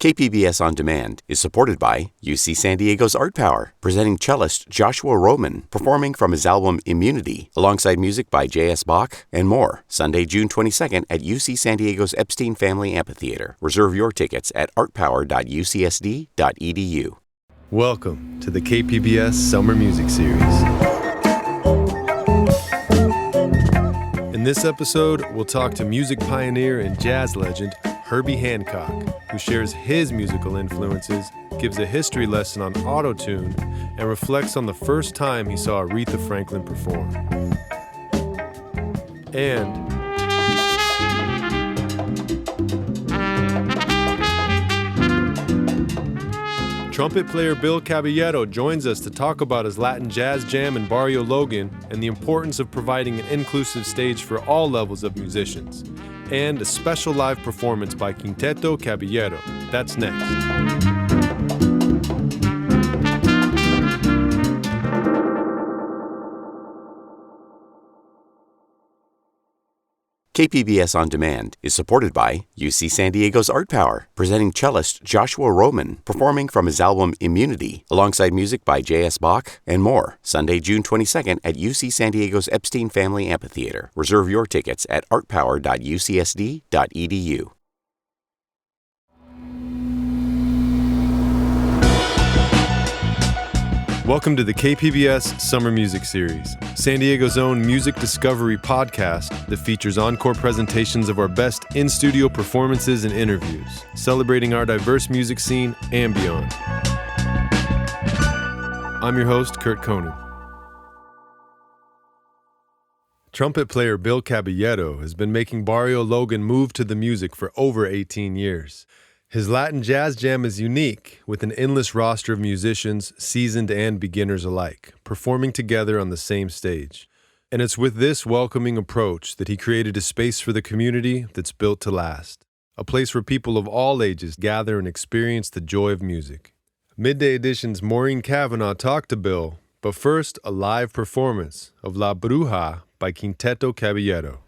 KPBS On Demand is supported by UC San Diego's Art Power, presenting cellist Joshua Roman, performing from his album Immunity, alongside music by J.S. Bach and more, Sunday, June 22nd at UC San Diego's Epstein Family Amphitheater. Reserve your tickets at artpower.ucsd.edu. Welcome to the KPBS Summer Music Series. In this episode, we'll talk to music pioneer and jazz legend Herbie Hancock, who shares his musical influences, gives a history lesson on auto-tune, and reflects on the first time he saw Aretha Franklin perform. And trumpet player Bill Caballero joins us to talk about his Latin jazz jam in Barrio Logan and the importance of providing an inclusive stage for all levels of musicians. And a special live performance by Quinteto Caballero. That's next. KPBS On Demand is supported by UC San Diego's Art Power, presenting cellist Joshua Roman, performing from his album Immunity, alongside music by J.S. Bach and more, Sunday, June 22nd at UC San Diego's Epstein Family Amphitheater. Reserve your tickets at artpower.ucsd.edu. Welcome to the KPBS Summer Music Series, San Diego's own music discovery podcast that features encore presentations of our best in-studio performances and interviews, celebrating our diverse music scene and beyond. I'm your host, Kurt Kohnen. Trumpet player Bill Caballero has been making Barrio Logan move to the music for over 18 years. His Latin jazz jam is unique, with an endless roster of musicians, seasoned and beginners alike, performing together on the same stage. And it's with this welcoming approach that he created a space for the community that's built to last, a place where people of all ages gather and experience the joy of music. Midday Edition's Maureen Cavanaugh talked to Bill, but first, a live performance of La Bruja by Quinteto Caballero.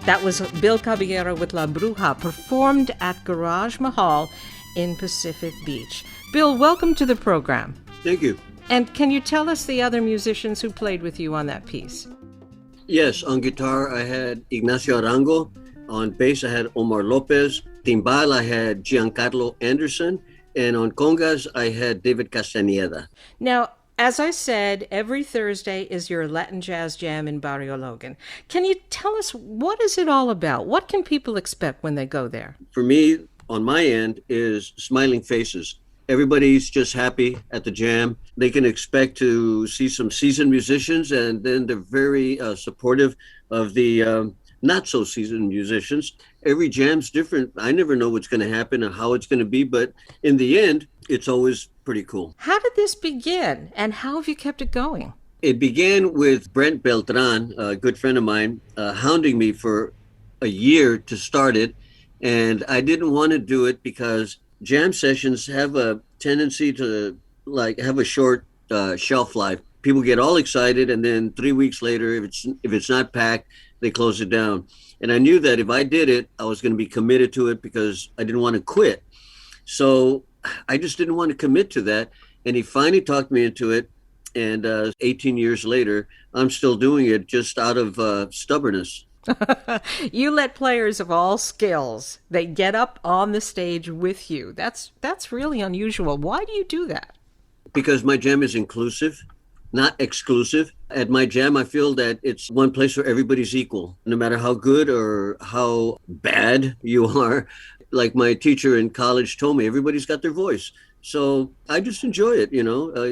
That was Bill Caballero with La Bruja, performed at Garage Mahal in Pacific Beach. Bill, welcome to the program. Thank you. And can you tell us the other musicians who played with you on that piece? Yes, on guitar I had Ignacio Arango. On bass I had Omar Lopez. Timbal I had Giancarlo Anderson. And on congas I had David Castaneda. Now, As I said, every Thursday is your Latin Jazz Jam in Barrio Logan. Can you tell us, what is it all about? What can people expect when they go there? For me, on my end, is smiling faces. Everybody's just happy at the jam. They can expect to see some seasoned musicians, and then they're very supportive of the not so seasoned musicians. Every jam's different. I never know what's going to happen or how it's going to be, but in the end, it's always pretty cool. How did this begin, and how have you kept it going? It began with Brent Beltran, a good friend of mine, hounding me for a year to start it. And I didn't want to do it because jam sessions have a tendency to have a short shelf life. People get all excited, and then 3 weeks later, if it's not packed, they close it down. And I knew that if I did it, I was going to be committed to it because I didn't want to quit. So I just didn't want to commit to that. And he finally talked me into it. And 18 years later, I'm still doing it just out of stubbornness. You let players of all skills, they get up on the stage with you. That's really unusual. Why do you do that? Because my jam is inclusive, not exclusive. At my jam, I feel that it's one place where everybody's equal, no matter how good or how bad you are. Like my teacher in college told me, everybody's got their voice. So I just enjoy it,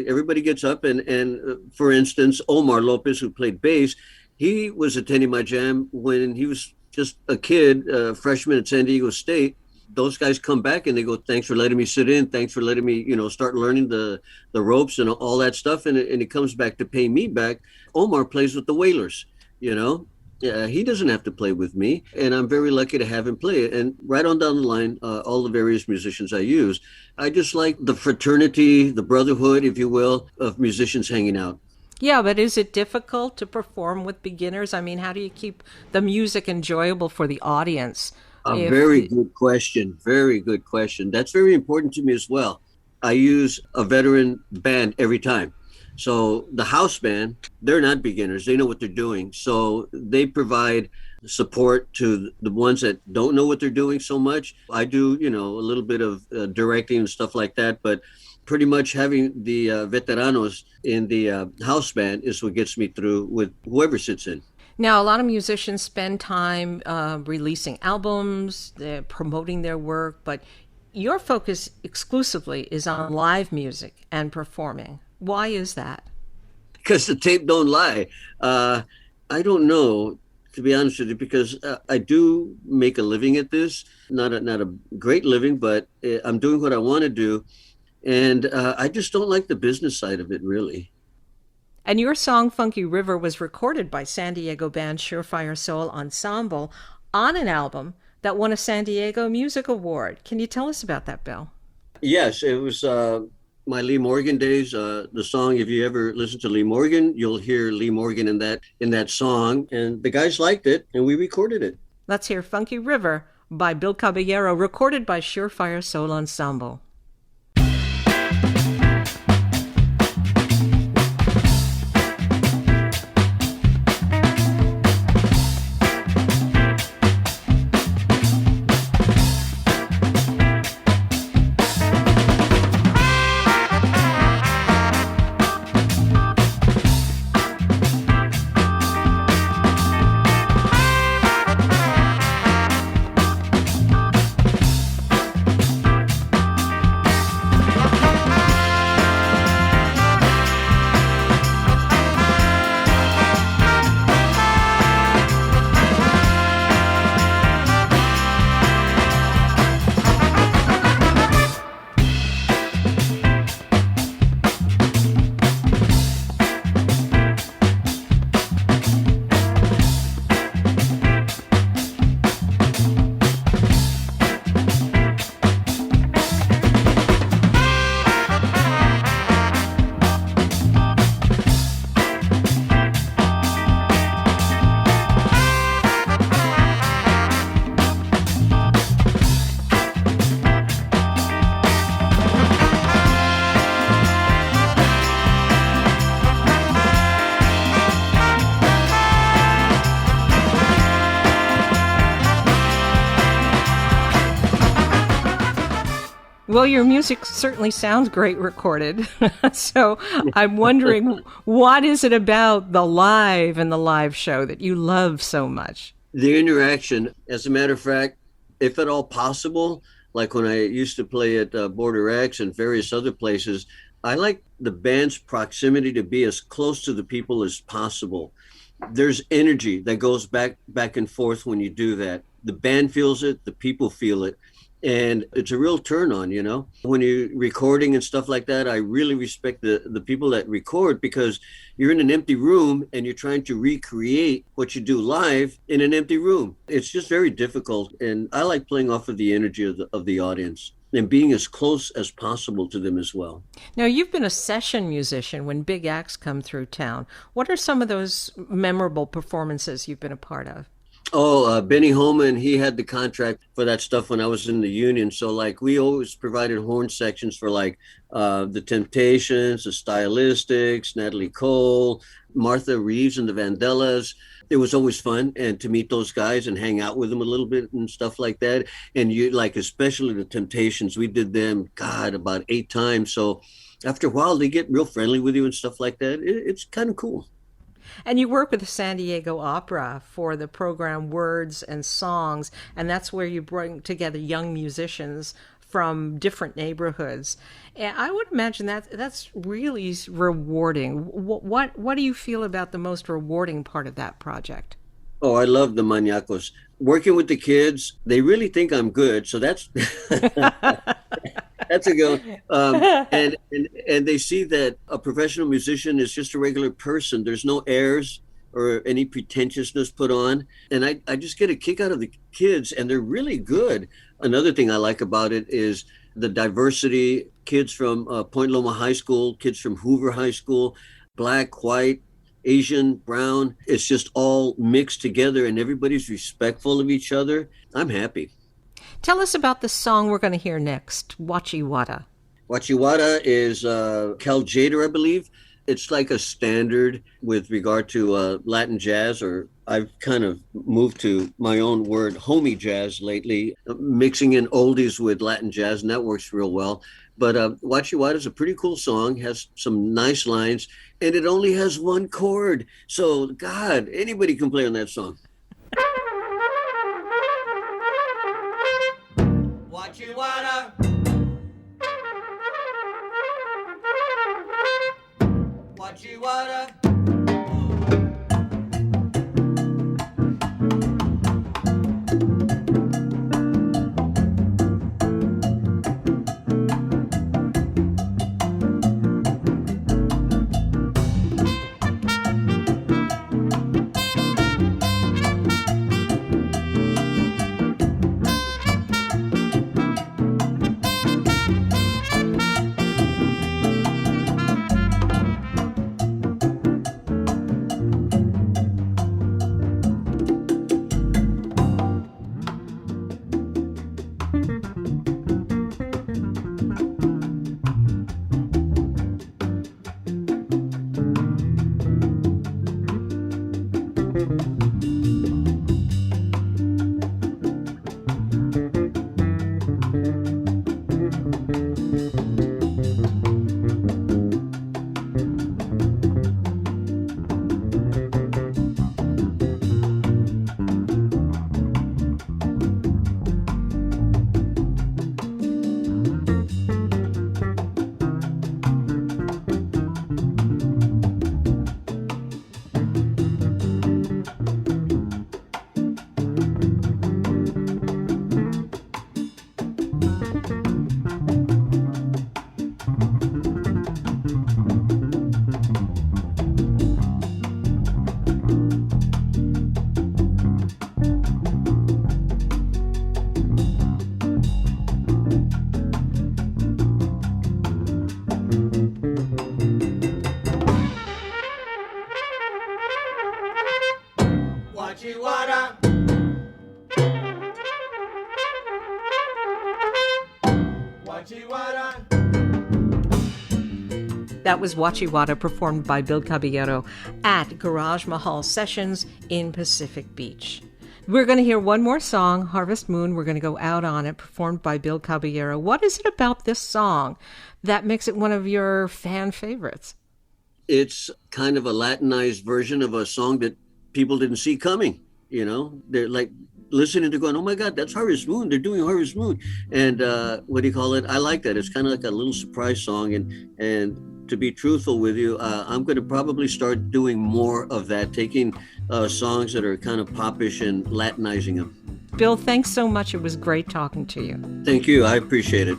everybody gets up and for instance, Omar Lopez, who played bass, he was attending my jam when he was just a kid, freshman at San Diego State. Those guys come back and they go, thanks for letting me sit in. Thanks for letting me, start learning the ropes and all that stuff. And it comes back to pay me back. Omar plays with the Wailers, Yeah, he doesn't have to play with me. And I'm very lucky to have him play. And right on down the line, all the various musicians I use, I just like the fraternity, the brotherhood, if you will, of musicians hanging out. Yeah, but is it difficult to perform with beginners? I mean, how do you keep the music enjoyable for the audience? Very good question. Very good question. That's very important to me as well. I use a veteran band every time. So the house band, they're not beginners. They know what they're doing. So they provide support to the ones that don't know what they're doing so much. I do, a little bit of directing and stuff like that, but pretty much having the veteranos in the house band is what gets me through with whoever sits in. Now, a lot of musicians spend time releasing albums, promoting their work, but your focus exclusively is on live music and performing. Why is that? Because the tape don't lie. I don't know, to be honest with you, because I do make a living at this. Not a great living, but I'm doing what I want to do. And I just don't like the business side of it, really. And your song, Funky River, was recorded by San Diego band Surefire Soul Ensemble on an album that won a San Diego Music Award. Can you tell us about that, Bill? Yes, it was my Lee Morgan days. The song, if you ever listen to Lee Morgan, you'll hear Lee Morgan in that song. And the guys liked it, and we recorded it. Let's hear Funky River by Bill Caballero, recorded by Surefire Soul Ensemble. Well, your music certainly sounds great recorded. So I'm wondering, what is it about the live and the live show that you love so much? The interaction. As a matter of fact, if at all possible, like when I used to play at Border X and various other places, I like the band's proximity to be as close to the people as possible. There's energy that goes back and forth when you do that. The band feels it, the people feel it. And it's a real turn on, you know, when you're recording and stuff like that. I really respect the people that record, because you're in an empty room and you're trying to recreate what you do live in an empty room. It's just very difficult. And I like playing off of the energy of the audience and being as close as possible to them as well. Now, you've been a session musician when big acts come through town. What are some of those memorable performances you've been a part of? Oh, Benny Holman, he had the contract for that stuff when I was in the union. So like we always provided horn sections for like the Temptations, the Stylistics, Natalie Cole, Martha Reeves and the Vandellas. It was always fun and to meet those guys and hang out with them a little bit and stuff like that. And you like, especially the Temptations, we did them, God, about 8 times. So after a while, they get real friendly with you and stuff like that. It's kind of cool. And you work with the San Diego Opera for the program Words and Songs, and that's where you bring together young musicians from different neighborhoods. And I would imagine that's really rewarding. What do you feel about the most rewarding part of that project? Oh, I love the Maniacos. Working with the kids, they really think I'm good, so that's that's a go. And they see that a professional musician is just a regular person. There's no airs or any pretentiousness put on. And I just get a kick out of the kids, and they're really good. Another thing I like about it is the diversity. Kids from Point Loma High School, kids from Hoover High School, black, white, Asian, brown. It's just all mixed together, and everybody's respectful of each other. I'm happy. Tell us about the song we're going to hear next, Wachiwata. Wachiwata is Cal Jader, I believe. It's like a standard with regard to Latin jazz, or I've kind of moved to my own word, homie jazz lately, mixing in oldies with Latin jazz, and that works real well. But Wachiwata is a pretty cool song, has some nice lines, and it only has one chord. So, God, anybody can play on that song. Wachiwata. Wachiwata. That was Wachiwata, performed by Bill Caballero at Garage Mahal Sessions in Pacific Beach. We're going to hear one more song, Harvest Moon. We're going to go out on it, performed by Bill Caballero. What is it about this song that makes it one of your fan favorites? It's kind of a Latinized version of a song that people didn't see coming. You know, they're like listening to going, oh my God, that's Harvest Moon. They're doing Harvest Moon. And what do you call it? I like that. It's kind of like a little surprise song. And to be truthful with you, I'm going to probably start doing more of that, taking songs that are kind of popish and Latinizing them. Bill, thanks so much. It was great talking to you. Thank you. I appreciate it.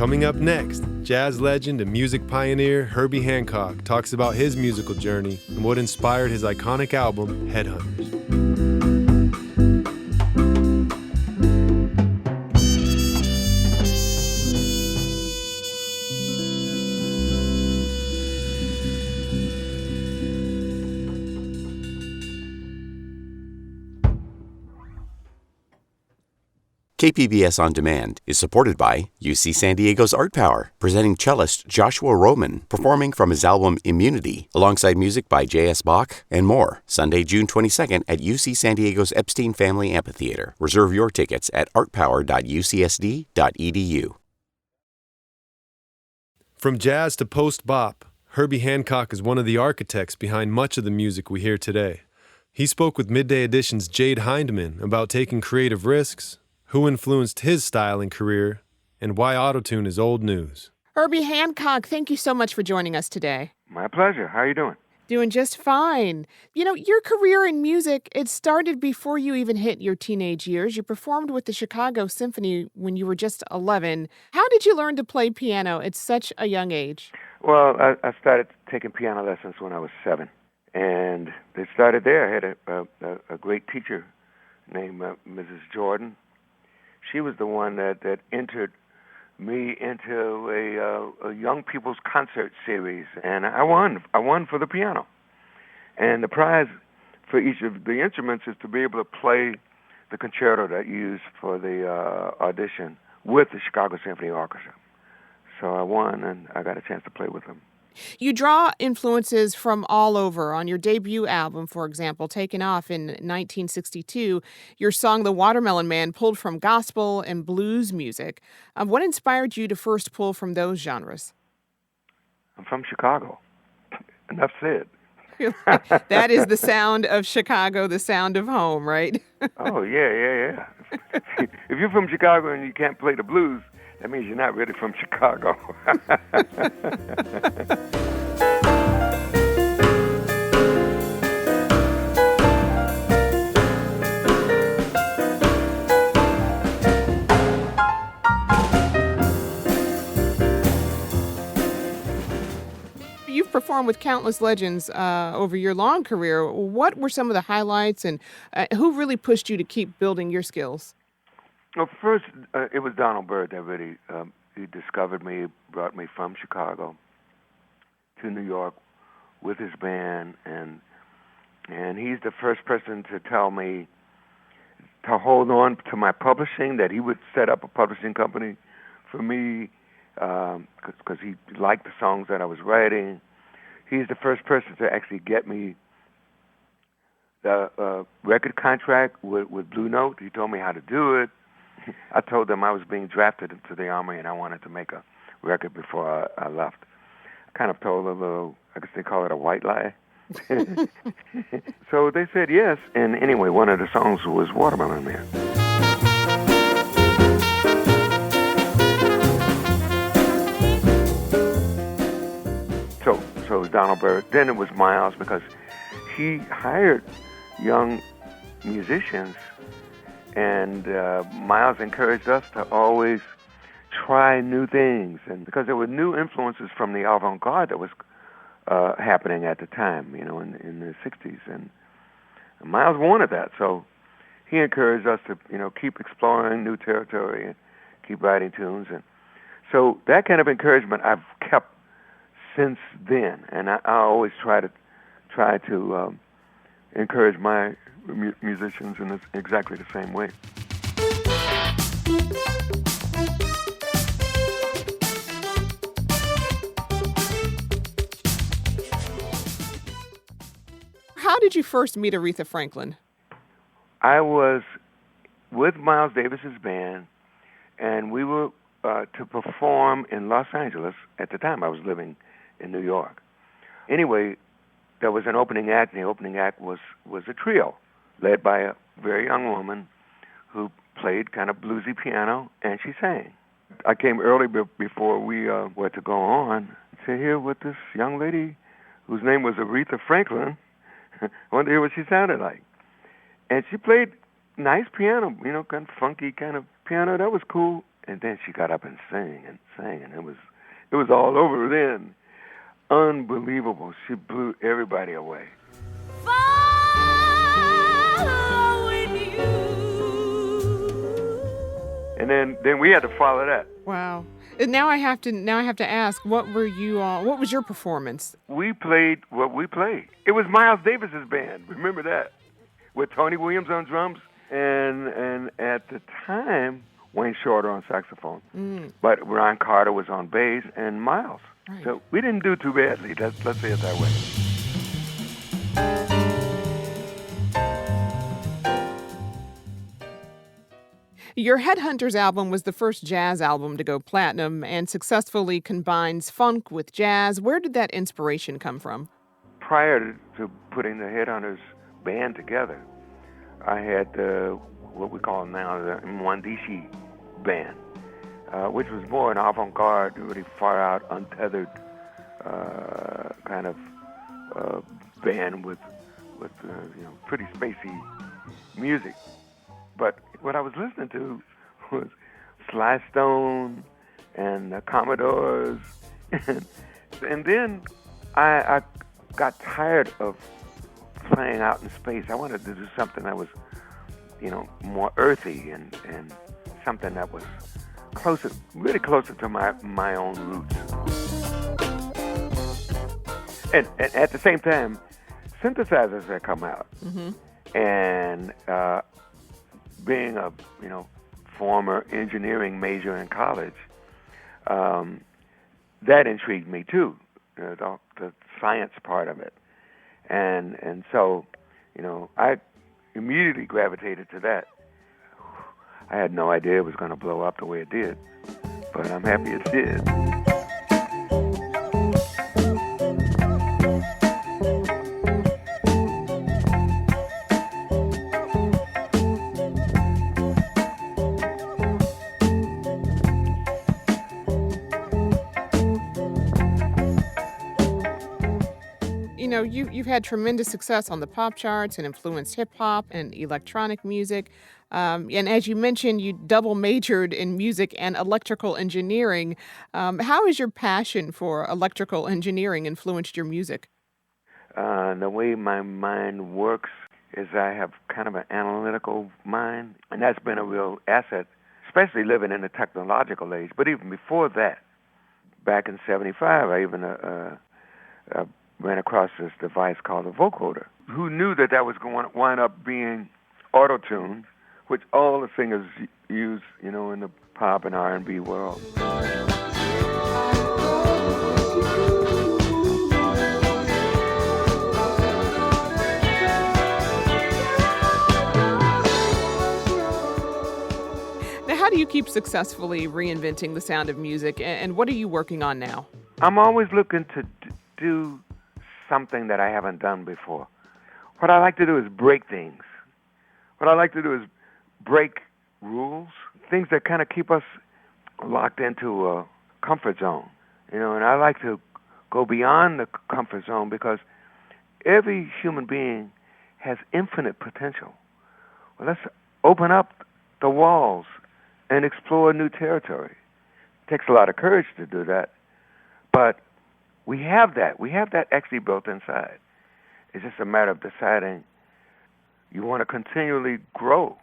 Coming up next, jazz legend and music pioneer Herbie Hancock talks about his musical journey and what inspired his iconic album, Headhunters. KPBS On Demand is supported by UC San Diego's Art Power, presenting cellist Joshua Roman, performing from his album Immunity, alongside music by J.S. Bach and more, Sunday, June 22nd at UC San Diego's Epstein Family Amphitheater. Reserve your tickets at artpower.ucsd.edu. From jazz to post-bop, Herbie Hancock is one of the architects behind much of the music we hear today. He spoke with Midday Edition's Jade Hindmon about taking creative risks, who influenced his style and career, and why autotune is old news. Herbie Hancock, thank you so much for joining us today. My pleasure. How are you doing? Doing just fine. You know, your career in music, it started before you even hit your teenage years. You performed with the Chicago Symphony when you were just 11. How did you learn to play piano at such a young age? Well, I started taking piano lessons when I was 7. And they started there. I had a great teacher named Mrs. Jordan. She was the one that entered me into a young people's concert series, and I won for the piano. And the prize for each of the instruments is to be able to play the concerto that you used for the audition with the Chicago Symphony Orchestra. So I won, and I got a chance to play with them. You draw influences from all over. On your debut album, for example, Taken Off in 1962, your song The Watermelon Man pulled from gospel and blues music. What inspired you to first pull from those genres? I'm from Chicago. Enough said. That is the sound of Chicago, the sound of home, right? Oh, yeah. If you're from Chicago and you can't play the blues, that means you're not really from Chicago. You've performed with countless legends over your long career. What were some of the highlights, and who really pushed you to keep building your skills? Well, first, it was Donald Byrd that really he discovered me, brought me from Chicago to New York with his band, and he's the first person to tell me to hold on to my publishing, that he would set up a publishing company for me because he liked the songs that I was writing. He's the first person to actually get me the record contract with Blue Note. He told me how to do it. I told them I was being drafted into the Army and I wanted to make a record before I left. I kind of told them I guess they call it a white lie. So they said yes. And anyway, one of the songs was Watermelon Man. So it was Donald Byrd. Then it was Miles, because he hired young musicians. And Miles encouraged us to always try new things, and because there were new influences from the avant-garde that was happening at the time, in the 60s, and Miles wanted that, so he encouraged us to, keep exploring new territory and keep writing tunes, and so that kind of encouragement I've kept since then, and I always try to encourage my musicians in exactly the same way. How did you first meet Aretha Franklin? I was with Miles Davis's band, and we were to perform in Los Angeles. At the time, I was living in New York. Anyway, there was an opening act, and the opening act was a trio led by a very young woman who played kind of bluesy piano, and she sang. I came early before we were to go on to hear what this young lady, whose name was Aretha Franklin, I wanted to hear what she sounded like. And she played nice piano, kind of funky kind of piano. That was cool. and then she got up and sang, and it was all over then. Unbelievable. She blew everybody away. Following you. And then we had to follow that. Wow. And now I have to ask, what was your performance? We played what we played. It was Miles Davis's band. Remember that? With Tony Williams on drums and at the time Wayne Shorter on saxophone. But Ron Carter was on bass and Miles. Right. So we didn't do too badly. Let's say it that way. Your Headhunters album was the first jazz album to go platinum and successfully combines funk with jazz. Where did that inspiration come from? Prior to putting the Headhunters band together, I had what we call now the Mwandishi band, which was more an avant-garde, really far out, untethered kind of band with pretty spacey music. But what I was listening to was Sly Stone and the Commodores, and then I got tired of playing out in space. I wanted to do something that was, more earthy and something that was really closer to my own roots. And at the same time, synthesizers had come out, and being a former engineering major in college, that intrigued me too, the science part of it, and so I immediately gravitated to that. I had no idea it was going to blow up the way it did, but I'm happy it did. You've had tremendous success on the pop charts and influenced hip-hop and electronic music. And as you mentioned, you double majored in music and electrical engineering. How has your passion for electrical engineering influenced your music? The way my mind works is I have kind of an analytical mind, and that's been a real asset, especially living in the technological age. But even before that, back in '75, I even ran across this device called a vocoder. Who knew that was going to wind up being auto-tune, which all the singers use, in the pop and R&B world. Now, how do you keep successfully reinventing the sound of music, and what are you working on now? I'm always looking to do something that I haven't done before. What I like to do is break things. What I like to do is break rules, things that kind of keep us locked into a comfort zone. And I like to go beyond the comfort zone because every human being has infinite potential. Well, let's open up the walls and explore new territory. It takes a lot of courage to do that, but we have that. We have that actually built inside. It's just a matter of deciding you want to continually grow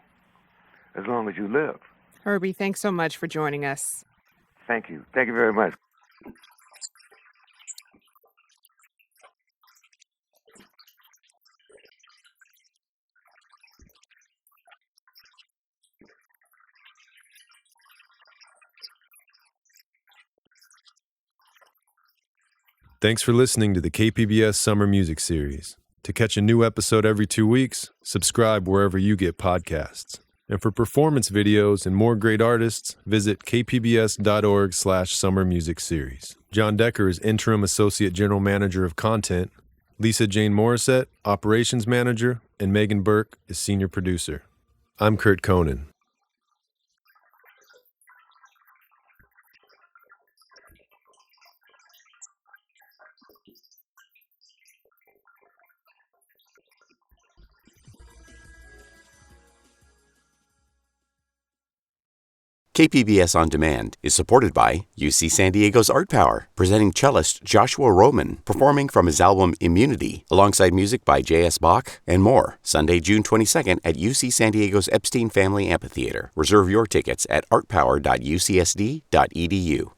as long as you live. Herbie, thanks so much for joining us. Thank you. Thank you very much. Thanks for listening to the KPBS Summer Music Series. To catch a new episode every 2 weeks, subscribe wherever you get podcasts. And for performance videos and more great artists, visit kpbs.org/Summer Music Series. John Decker is Interim Associate General Manager of Content, Lisa Jane Morissette, Operations Manager, and Megan Burke is Senior Producer. I'm Kurt Kohnen. KPBS On Demand is supported by UC San Diego's Art Power, presenting cellist Joshua Roman, performing from his album Immunity, alongside music by J.S. Bach and more, Sunday, June 22nd at UC San Diego's Epstein Family Amphitheater. Reserve your tickets at artpower.ucsd.edu.